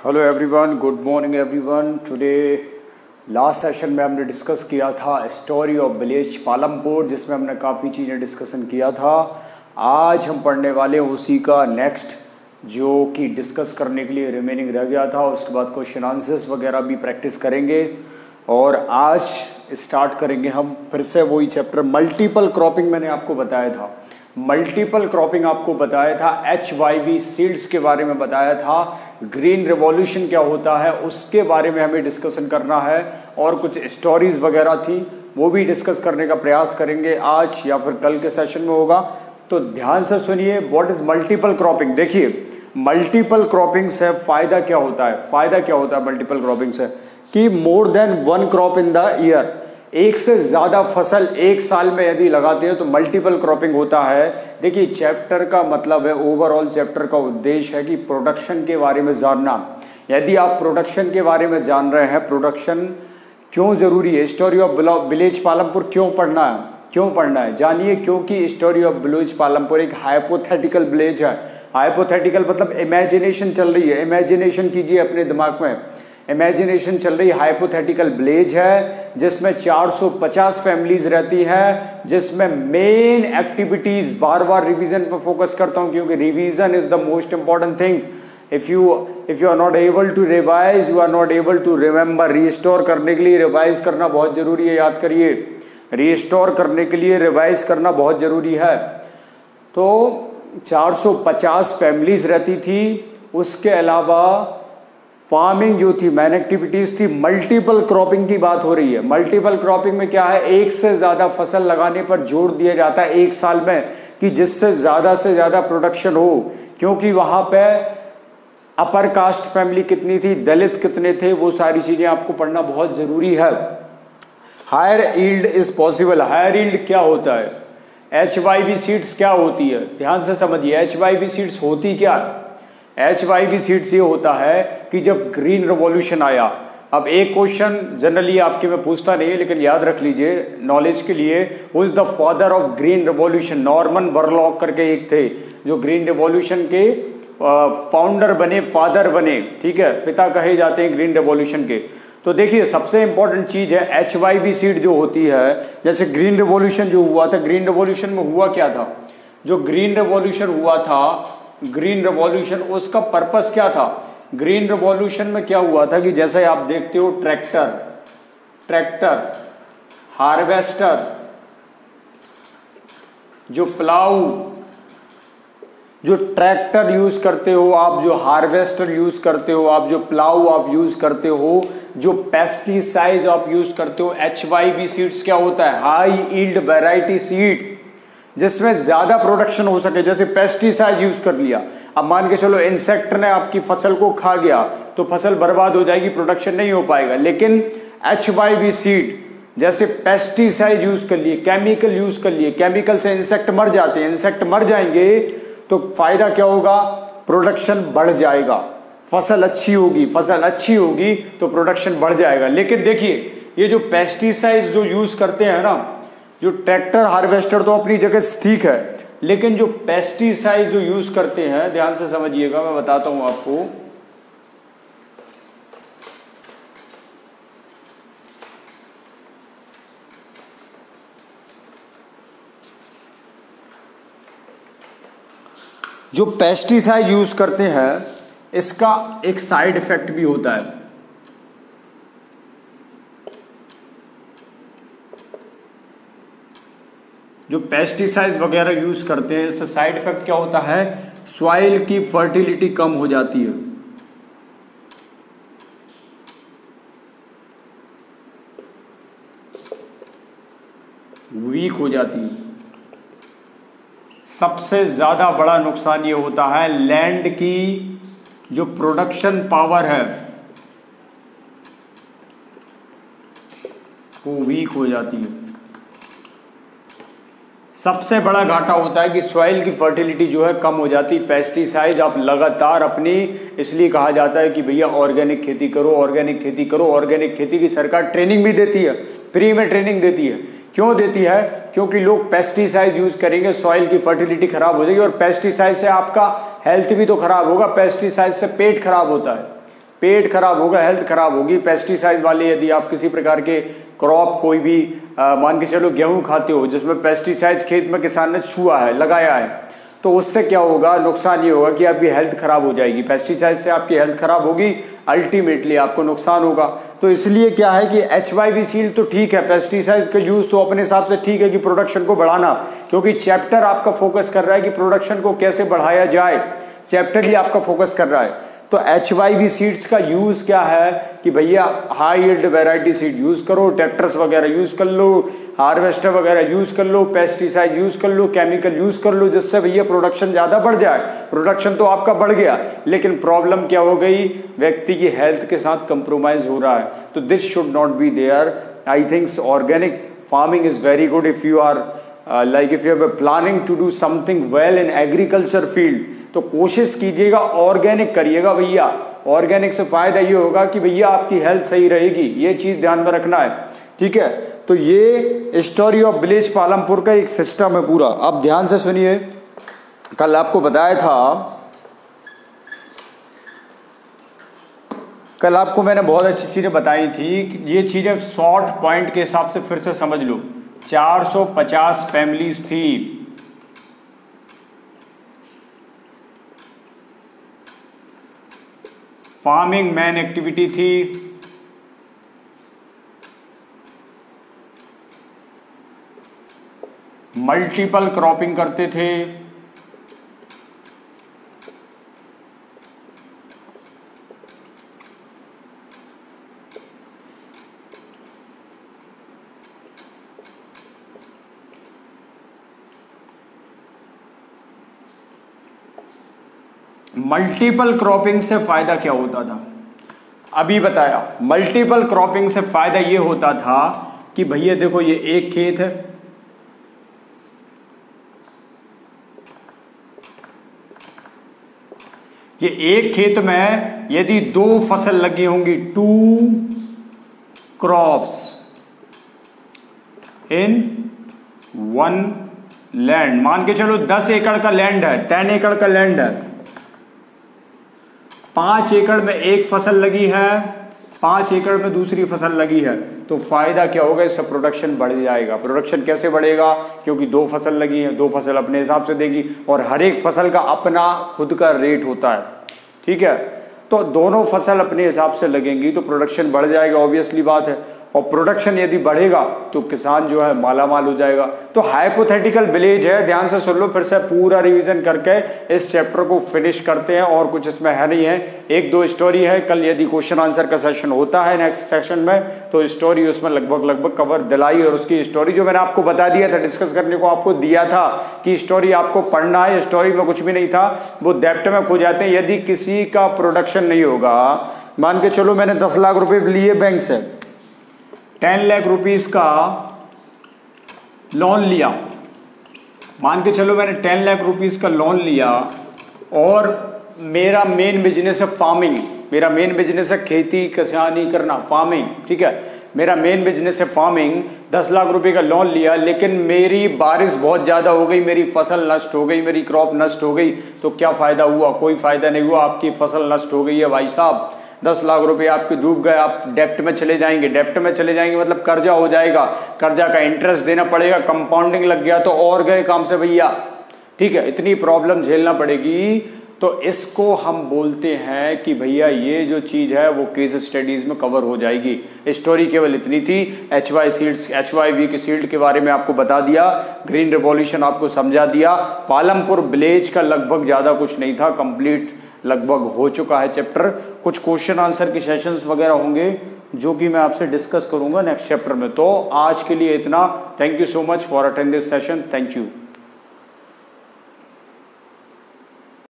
Hello everyone, good morning everyone. Today last session में हमने discuss किया था स्टोरी ऑफ विलेज पालमपुर, जिसमें हमने काफ़ी चीज़ें डिस्कशन किया था। आज हम पढ़ने वाले हैं उसी का नेक्स्ट, जो कि डिस्कस करने के लिए रिमेनिंग रह गया था। उसके बाद क्वेश्चन आंसर्स वगैरह भी प्रैक्टिस करेंगे और आज स्टार्ट करेंगे हम फिर से वही चैप्टर मल्टीपल क्रॉपिंग। मैंने आपको बताया था मल्टीपल क्रॉपिंग, आपको बताया था HYV सीड्स के बारे में बताया था। ग्रीन रिवॉल्यूशन क्या होता है उसके बारे में हमें डिस्कशन करना है और कुछ स्टोरीज वगैरह थी वो भी डिस्कस करने का प्रयास करेंगे आज या फिर कल के सेशन में होगा। तो ध्यान से सुनिए, व्हाट इज मल्टीपल क्रॉपिंग। देखिए मल्टीपल क्रॉपिंग से फ़ायदा क्या होता है, फ़ायदा क्या होता है मल्टीपल क्रॉपिंग से कि more than one crop in the year, एक से ज़्यादा फसल एक साल में यदि लगाते हैं तो मल्टीपल क्रॉपिंग होता है। देखिए चैप्टर का मतलब है, ओवरऑल चैप्टर का उद्देश्य है कि प्रोडक्शन के बारे में जानना। यदि आप प्रोडक्शन के बारे में जान रहे हैं, प्रोडक्शन क्यों ज़रूरी है, स्टोरी ऑफ विलेज पालमपुर क्यों पढ़ना है, क्यों पढ़ना है जानिए। क्योंकि स्टोरी ऑफ विलेज पालमपुर एक हाइपोथेटिकल विलेज है। हाइपोथेटिकल मतलब इमेजिनेशन चल रही है, इमेजिनेशन कीजिए अपने दिमाग में, इमेजिनेशन चल रही हाइपोथेटिकल विलेज है जिसमें 450 फैमिलीज रहती हैं, जिसमें मेन एक्टिविटीज, बार बार रिवीजन पर फोकस करता हूं क्योंकि revision is the most important things. If you are not able to revise, you are not able to remember. Restore करने के लिए रिवाइज करना बहुत जरूरी है, याद करिए, रीस्टोर करने के लिए रिवाइज करना बहुत जरूरी है। तो 450 फैमिलीज रहती थी। उसके अलावा फार्मिंग जो थी, मैन एक्टिविटीज थी। मल्टीपल क्रॉपिंग की बात हो रही है। मल्टीपल क्रॉपिंग में क्या है, एक से ज़्यादा फसल लगाने पर जोर दिया जाता है एक साल में कि जिससे ज़्यादा से ज़्यादा प्रोडक्शन हो। क्योंकि वहाँ पे अपर कास्ट फैमिली कितनी थी, दलित कितने थे, वो सारी चीज़ें आपको पढ़ना बहुत ज़रूरी है। Higher yield is possible. Higher yield क्या होता है, HYV सीड्स क्या होती है, ध्यान से समझिए। HYV सीड्स होती क्या है, HYV सीड्स ये होता है कि जब ग्रीन रिवॉल्यूशन आया। अब एक क्वेश्चन जनरली आपके में पूछता नहीं है लेकिन याद रख लीजिए नॉलेज के लिए, who is the father of green revolution. Norman Borlaug करके एक थे जो ग्रीन रिवॉल्यूशन के फाउंडर बने, फादर बने, ठीक है, पिता कहे जाते हैं ग्रीन रिवॉल्यूशन के। तो देखिए सबसे इंपॉर्टेंट चीज़ है HYV सीड जो होती है। जैसे ग्रीन रिवॉल्यूशन जो हुआ था, ग्रीन रिवॉल्यूशन में हुआ क्या था, जो ग्रीन रिवॉल्यूशन हुआ था, ग्रीन रिवॉल्यूशन उसका पर्पस क्या था। ग्रीन रिवॉल्यूशन में क्या हुआ था कि जैसे आप देखते हो ट्रैक्टर, हार्वेस्टर, जो प्लाऊ, जो ट्रैक्टर यूज करते हो आप, जो हार्वेस्टर यूज करते हो आप, जो प्लाऊ आप यूज करते हो, जो पेस्टिसाइड आप यूज करते हो। HYV सीड्स क्या होता है, हाई यील्ड वैरायटी सीड, जिसमें ज्यादा प्रोडक्शन हो सके। जैसे पेस्टिसाइड यूज कर लिया, अब मान के चलो इंसेक्ट ने आपकी फसल को खा गया तो फसल बर्बाद हो जाएगी, प्रोडक्शन नहीं हो पाएगा। लेकिन HYV सीड जैसे पेस्टिसाइड यूज कर लिए, केमिकल यूज कर लिए, केमिकल से इंसेक्ट मर जाते हैं, इंसेक्ट मर जाएंगे तो फायदा क्या होगा, प्रोडक्शन बढ़ जाएगा, फसल अच्छी होगी, फसल अच्छी होगी तो प्रोडक्शन बढ़ जाएगा। लेकिन देखिए ये जो पेस्टिसाइड्स जो यूज करते हैं ना, जो ट्रैक्टर हार्वेस्टर तो अपनी जगह ठीक है, लेकिन जो पेस्टिसाइड जो यूज करते हैं, ध्यान से समझिएगा, मैं बताता हूं आपको। जो पेस्टिसाइड यूज करते हैं इसका एक साइड इफेक्ट भी होता है। जो पेस्टिसाइड वगैरह यूज करते हैं इससे साइड इफेक्ट क्या होता है, सॉइल की फर्टिलिटी कम हो जाती है, वीक हो जाती है। सबसे ज्यादा बड़ा नुकसान ये होता है लैंड की जो प्रोडक्शन पावर है वो वीक हो जाती है। सबसे बड़ा घाटा होता है कि सॉइल की फर्टिलिटी जो है कम हो जाती है। पेस्टिसाइड आप लगातार अपनी, इसलिए कहा जाता है कि भैया ऑर्गेनिक खेती करो, ऑर्गेनिक खेती करो। ऑर्गेनिक खेती की सरकार ट्रेनिंग भी देती है, फ्री में ट्रेनिंग देती है। क्यों देती है, क्योंकि लोग पेस्टिसाइड यूज करेंगे, सॉइल की फर्टिलिटी खराब हो जाएगी और पेस्टिसाइड से आपका हेल्थ भी तो खराब होगा, पेस्टिसाइड से पेट खराब होता है। पेट खराब होगा, हेल्थ खराब होगी। पेस्टिसाइड वाले यदि आप किसी प्रकार के क्रॉप कोई भी मान के चलो गेहूं खाते हो जिसमें पेस्टिसाइड्स खेत में किसान ने छुआ है, लगाया है, तो उससे क्या होगा, नुकसान ये होगा कि आपकी हेल्थ खराब हो जाएगी। पेस्टिसाइड से आपकी हेल्थ खराब होगी, अल्टीमेटली आपको नुकसान होगा। तो इसलिए क्या है कि HYV सीड तो ठीक है, पेस्टिसाइड्स का यूज़ तो अपने हिसाब से ठीक है कि प्रोडक्शन को बढ़ाना, क्योंकि चैप्टर आपका फोकस कर रहा है कि प्रोडक्शन को कैसे बढ़ाया जाए, चैप्टर ही आपका फोकस कर रहा है। तो HYV सीड्स का यूज़ क्या है कि भैया high yield variety seed use करो, ट्रैक्टर्स वगैरह यूज़ कर लो, हार्वेस्टर वगैरह यूज़ कर लो, पेस्टिसाइड यूज़ कर लो, केमिकल यूज़ कर लो, जिससे भैया प्रोडक्शन ज़्यादा बढ़ जाए। प्रोडक्शन तो आपका बढ़ गया, लेकिन प्रॉब्लम क्या हो गई, व्यक्ति की हेल्थ के साथ कंप्रोमाइज़ हो रहा है। तो this should not be there. I thinks organic farming is very good if you are like if you are planning to do something well in agriculture field, तो कोशिश कीजिएगा ऑर्गेनिक करिएगा भैया। ऑर्गेनिक से फायदा ये होगा कि भैया आपकी हेल्थ सही रहेगी, ये चीज़ ध्यान में रखना है, ठीक है। तो ये स्टोरी ऑफ विलेज पालमपुर का एक सिस्टम है पूरा। आप ध्यान से सुनिए, कल आपको बताया था, कल आपको मैंने बहुत अच्छी चीज़ें बताई थी। ये चीज़ें शॉर्ट पॉइंट के हिसाब से फिर से समझ लो। 450 फैमिलीज थी, फार्मिंग मेन एक्टिविटी थी, मल्टीपल क्रॉपिंग करते थे, मल्टीपल क्रॉपिंग से फायदा क्या होता था, अभी बताया। मल्टीपल क्रॉपिंग से फायदा ये होता था कि भैया देखो ये एक खेत है, ये एक खेत में यदि 2 फसल लगी होंगी, 2 क्रॉप्स इन 1 लैंड, मान के चलो 10 एकड़ का लैंड है, 10 एकड़ का लैंड है, 5 एकड़ में एक फसल लगी है, 5 एकड़ में दूसरी फसल लगी है, तो फायदा क्या होगा, इससे प्रोडक्शन बढ़ जाएगा। प्रोडक्शन कैसे बढ़ेगा, क्योंकि 2 फसल लगी है, 2 फसल अपने हिसाब से देगी, और हर एक फसल का अपना खुद का रेट होता है, ठीक है। तो दोनों फसल अपने हिसाब से लगेंगी तो प्रोडक्शन बढ़ जाएगा, ऑब्वियसली बात है। और प्रोडक्शन यदि बढ़ेगा तो किसान जो है माला माल हो जाएगा। तो हाइपोथेटिकल विलेज है, ध्यान से सुन लो, फिर से पूरा रिवीजन करके इस चैप्टर को फिनिश करते हैं। और कुछ इसमें है नहीं है, 1-2 स्टोरी है। कल यदि क्वेश्चन आंसर का सेशन होता है नेक्स्ट सेशन में, तो स्टोरी उसमें लगभग कवर दिलाई। और उसकी स्टोरी जो मैंने आपको बता दिया था, डिस्कस करने को आपको दिया था कि स्टोरी आपको पढ़ना है, स्टोरी में कुछ भी नहीं था, वो डेप्थ में खो जाते हैं। यदि किसी का प्रोडक्शन नहीं होगा, मान के चलो मैंने 10 लाख रुपए लिए बैंक से, 10 लाख रुपीस का लोन लिया, मान के चलो मैंने 10 लाख रुपीस का लोन लिया, और मेरा मेन बिजनेस है फार्मिंग, मेरा मेन बिजनेस है खेती किसानी करना, फार्मिंग, ठीक है। मेरा मेन बिजनेस है फार्मिंग, 10 लाख रुपए का लोन लिया, लेकिन मेरी बारिश बहुत ज़्यादा हो गई, मेरी फसल नष्ट हो गई, मेरी क्रॉप नष्ट हो गई, तो क्या फ़ायदा हुआ? कोई फ़ायदा नहीं हुआ। आपकी फसल नष्ट हो गई है भाई साहब, 10 लाख रुपए आपके डूब गए, आप डेप्ट में चले जाएंगे। डेप्ट में चले जाएंगे मतलब कर्जा हो जाएगा, कर्जा का इंटरेस्ट देना पड़ेगा, कंपाउंडिंग लग गया तो और गए काम से भैया, ठीक है। इतनी प्रॉब्लम झेलना पड़ेगी। तो इसको हम बोलते हैं कि भैया ये जो चीज़ है वो केस स्टडीज़ में कवर हो जाएगी। स्टोरी केवल इतनी थी। HYV की सीड के बारे में आपको बता दिया, ग्रीन रिवॉल्यूशन आपको समझा दिया, पालमपुर विलेज का लगभग ज़्यादा कुछ नहीं था, कंप्लीट लगभग हो चुका है चैप्टर। कुछ क्वेश्चन आंसर के सेशंस वगैरह होंगे जो कि मैं आपसे डिस्कस करूंगा नेक्स्ट चैप्टर में। तो आज के लिए इतना। Thank you so much for attend this session. Thank you.